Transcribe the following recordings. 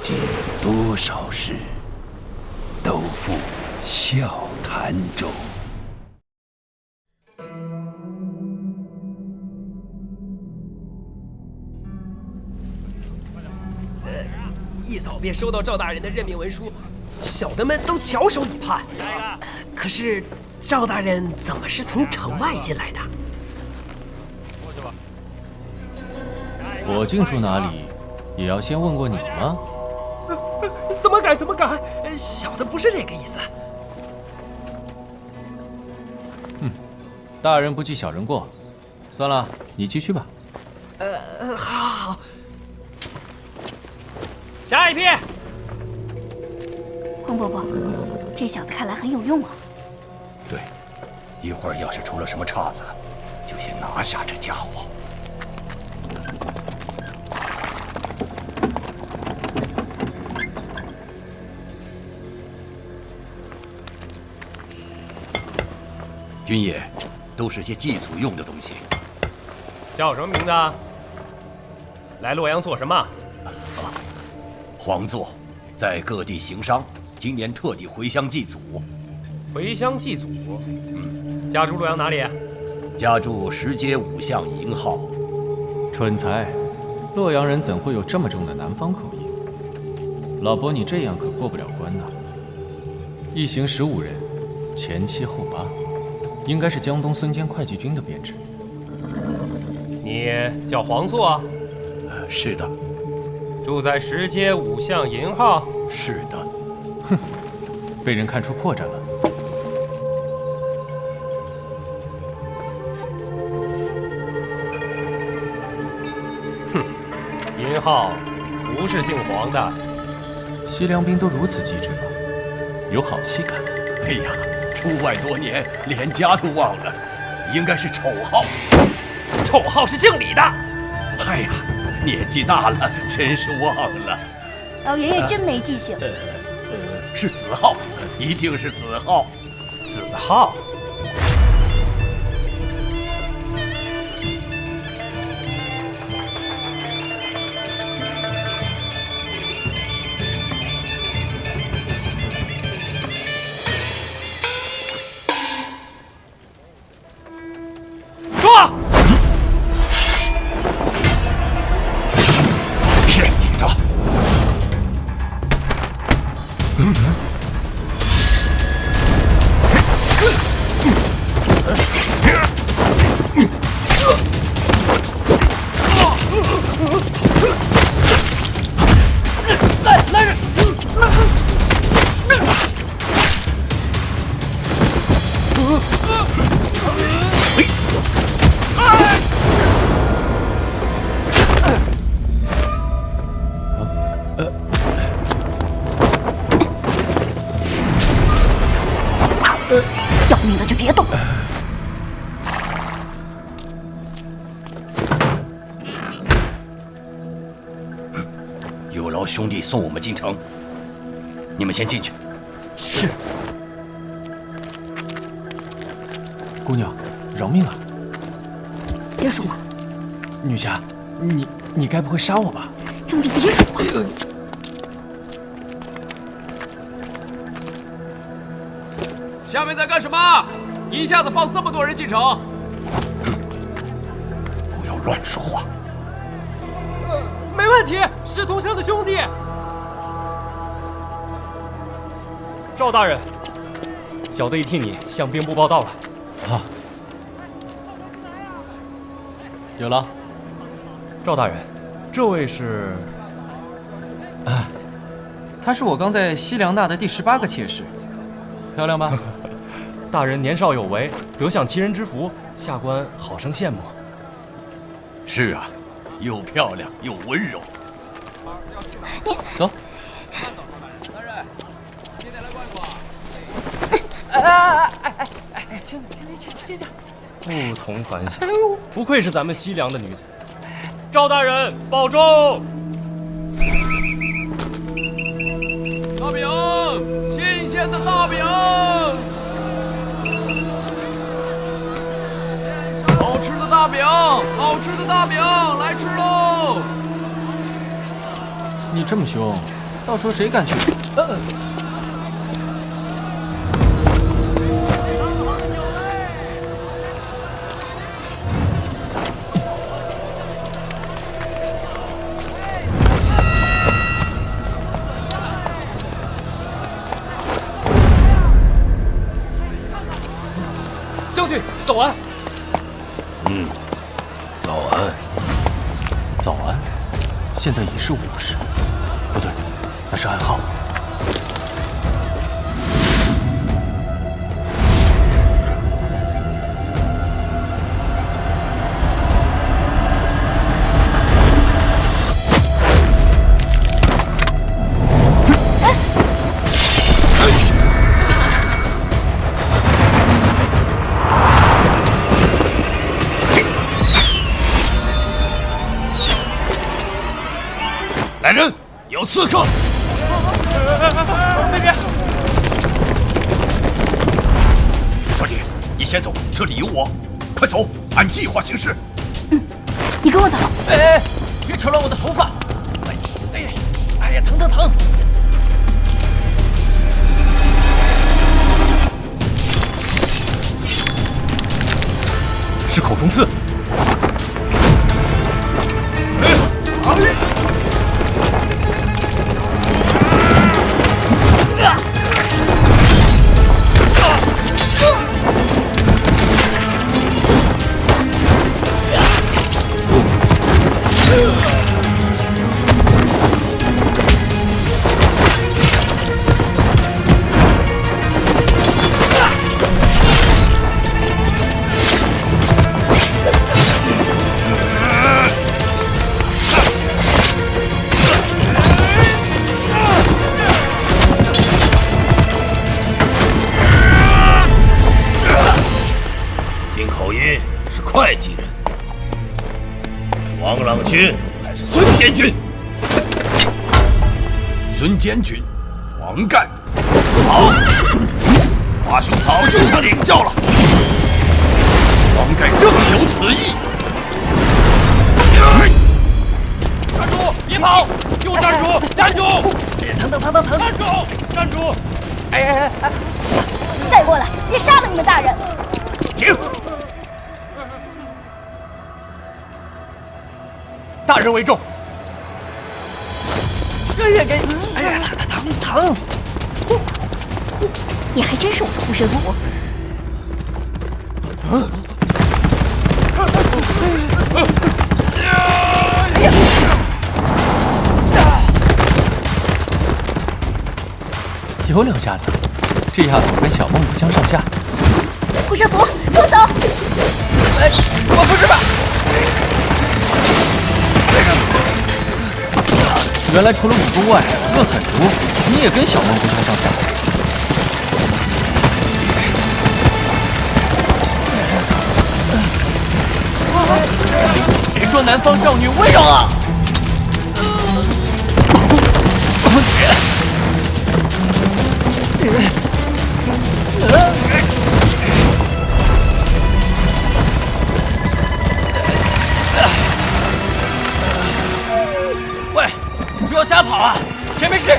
间多少事，都付笑谈中。一早便收到赵大人的任命文书，小的们都翘首以盼。可是赵大人怎么是从城外进来的？我进出哪里，也要先问过你吗？怎么敢？怎么敢？小的不是这个意思。大人不计小人过，算了，你继续吧。好。下一批。黄伯伯，这小子看来很有用啊。对，一会儿要是出了什么岔子，就先拿下这家伙。军爷，都是些祭祖用的东西。叫什么名字？来洛阳做什么？皇座在各地行商，今年特地回乡祭祖。回乡祭祖？家住洛阳哪里？家住石街5巷银号。蠢材，洛阳人怎会有这么重的南方口音？老伯，你这样可过不了关呐。一行15人，前7后8，应该是江东孙坚会稽军的编制。你叫黄座？是的。住在石街5巷银号？是的。哼，被人看出破绽了。哼，银号不是姓黄的。西凉兵都如此机智吗？有好戏看。哎呀，出外多年，连家都忘了，应该是丑号。丑号是姓李的。哎呀，年纪大了，真是忘了。老爷爷真没记性。是子号，一定是子号。子号。说。骗你的。来人！要命的就别动。有劳兄弟送我们进城，你们先进去。是。姑娘，饶命啊！别说话。女侠，你该不会杀我吧？兄弟，别说话。下面在干什么？一下子放这么多人进城？不要乱说话。没问题，是同乡的兄弟。赵大人，小的已替你向兵部报到了。啊，有了。赵大人，这位是？她是我刚在西凉纳的第18个妾室，漂亮吧？大人年少有为，得享其人之福，下官好生羡慕。是啊，又漂亮又温柔。你走。大人，今天来逛逛。轻点。不同凡响，不愧是咱们西凉的女子。赵大人，保重。大饼，新鲜的大饼。好吃的大饼，好吃的大饼，来吃喽！你这么凶，到时候谁敢去？将军，早安。早安。早安，现在已是午时。不对，那是暗号。来人，有刺客！那边，小李，你先走，这里有我。快走，按计划行事。你跟我走。哎，别扯乱我的头发！哎呀，疼疼疼！是口中刺。会计人，王朗军还是孙监军？孙监军，黄盖。好，华兄早就想领教了。黄盖正有此意。站住！别跑！给我站住！站住！疼！站住！站住！哎！再过来，别杀了你们大人！停！大人为重。哎呀，疼！你还真是我的护身符。有两下子，这丫头跟小梦不相上下。护身符，给我走！我不是吧？原来除了武功外，论狠毒，你也跟小梦不相上下。谁说南方少女温柔啊？喂，不要瞎跑啊！前面是。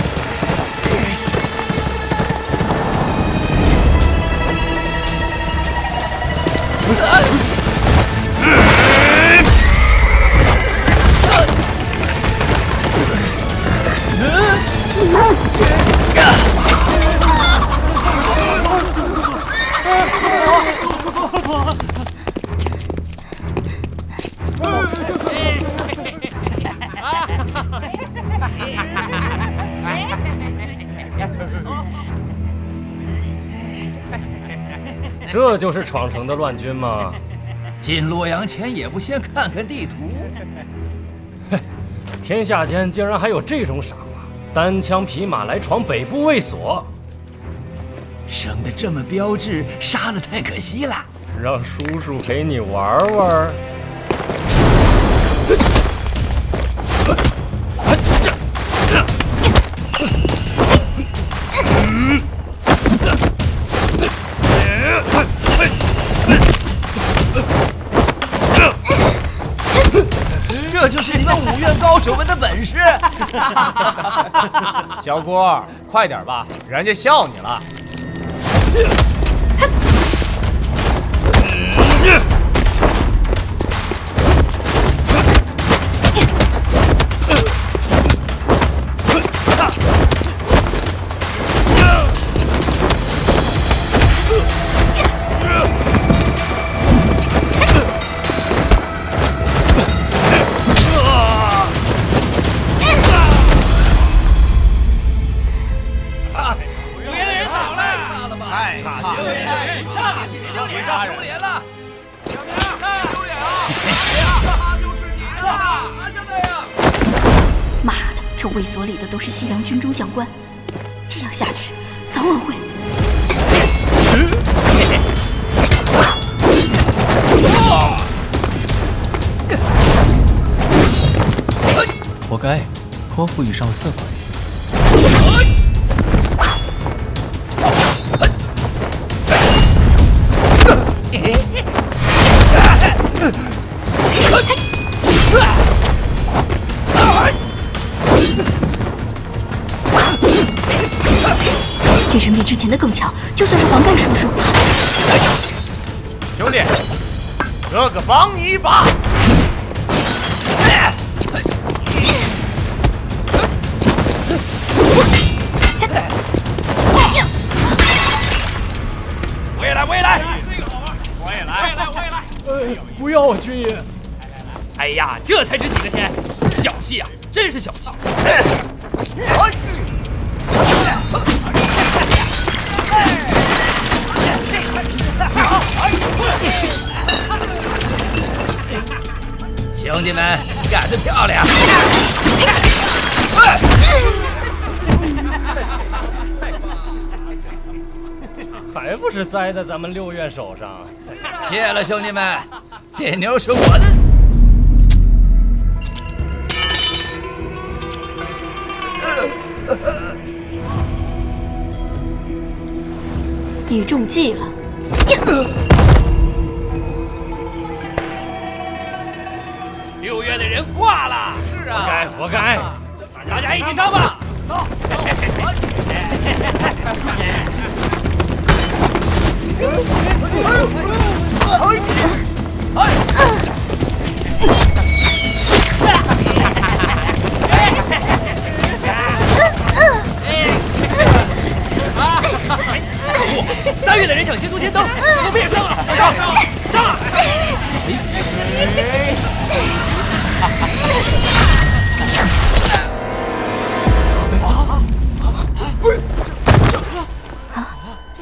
这就是闯城的乱军吗？进洛阳前也不先看看地图。天下间竟然还有这种傻瓜，单枪匹马来闯北部卫所，生得这么标致，杀了太可惜了。让叔叔陪你玩玩。这就是你们五院高手们的本事。小郭，快点吧，人家笑你了。妈的，这卫所里的都是西凉军中将官，这样下去，早晚会……活该，泼妇遇上了色鬼。这人比之前的更强，就算是黄盖叔叔。兄弟，哥哥帮你一把。我也来，我也来，我也来。不要，军爷。哎呀，这才值几个钱，小气啊，真是小气。兄弟们，干得漂亮！还不是栽在咱们六院手上。谢了，兄弟们，这牛是我的。你中计了。六院的人挂了。是啊，活该。大家一起上吧。走。3月的人抢先夺先登，我们也上了，上！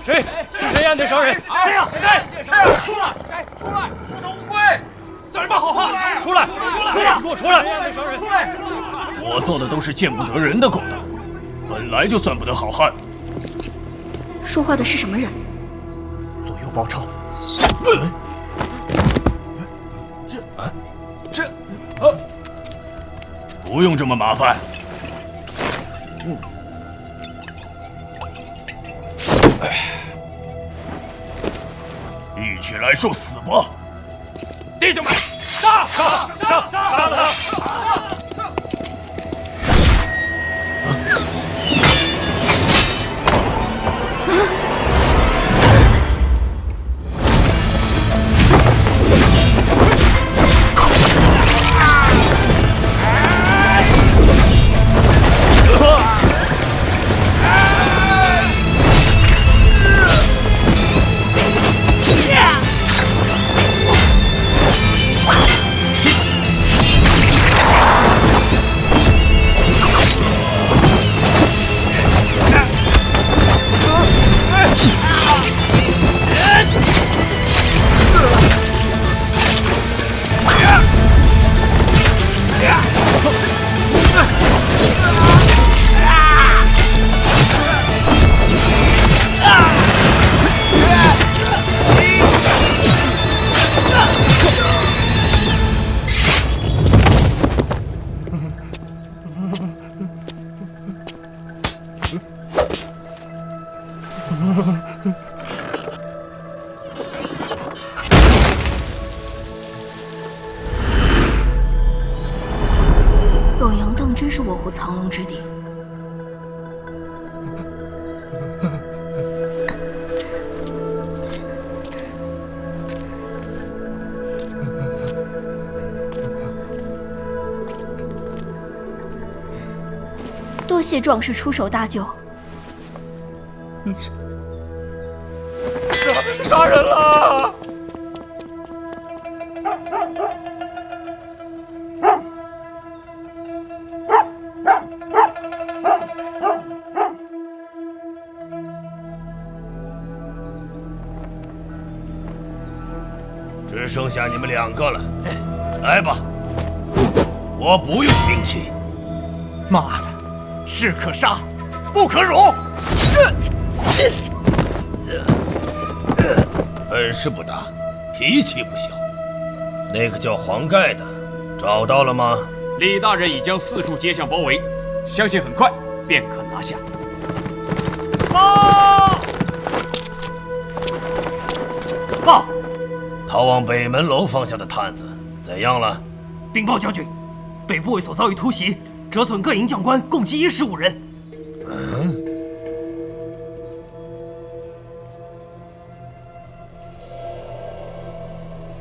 谁？是谁呀？那商人？谁呀？是谁？出来！四头乌龟，算什么好话？出来！给我出来！我做的都是见不得人的勾当，本来就算不得好汉。说话的是什么人？左右包抄。不用这么麻烦。一起来受死吧！弟兄们，杀了他！是卧虎藏龙之地。多谢壮士出手搭救。杀人了！只剩下你们2个了，来吧，我不用兵器。妈的，士可杀，不可辱！本事不大，脾气不小。那个叫黄盖的，找到了吗？李大人已将4处街巷包围，相信很快便可拿下。报！逃往北门楼方向的探子怎样了？禀报将军，北部卫所遭遇突袭，折损各营将官共计15人。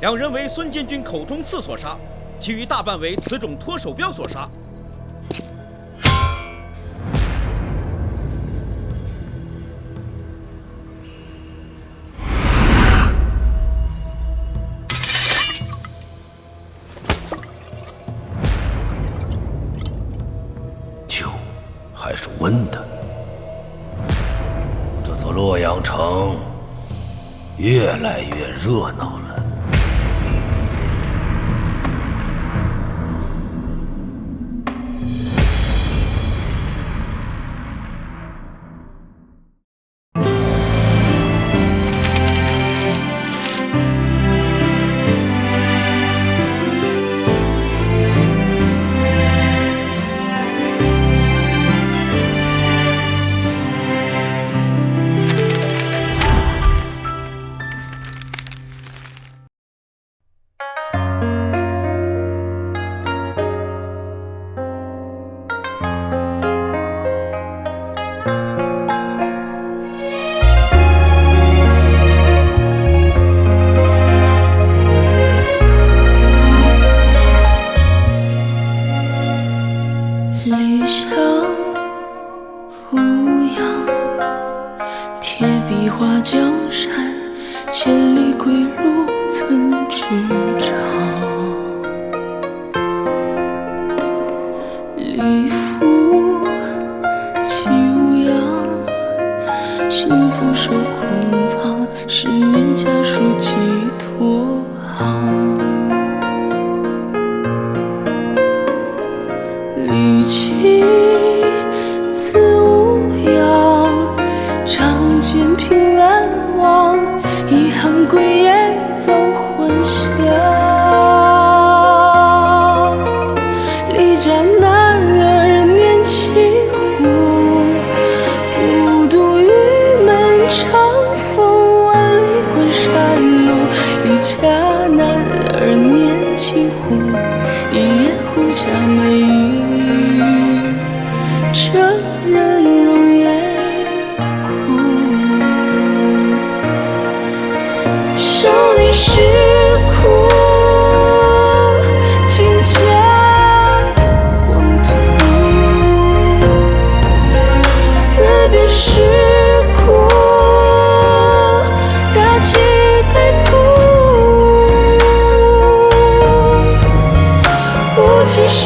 2人为孙建军口中刺所杀，其余大半为此种脱手镖所杀。酒还是温的，这座洛阳城越来越热闹了。理想无恙，铁壁画江山，千里归路曾知常。礼服气无恙，幸福受空房，10年家书寄托行。力气自无恙，仗剑凭安王，一行归雁走还乡。离家男儿年轻忽，不度玉门长风万里关山路。离家男儿年轻忽，一夜护家美玉。这人容颜苦，生离是苦，蒹葭黄土。死别是苦，大气悲苦。无期是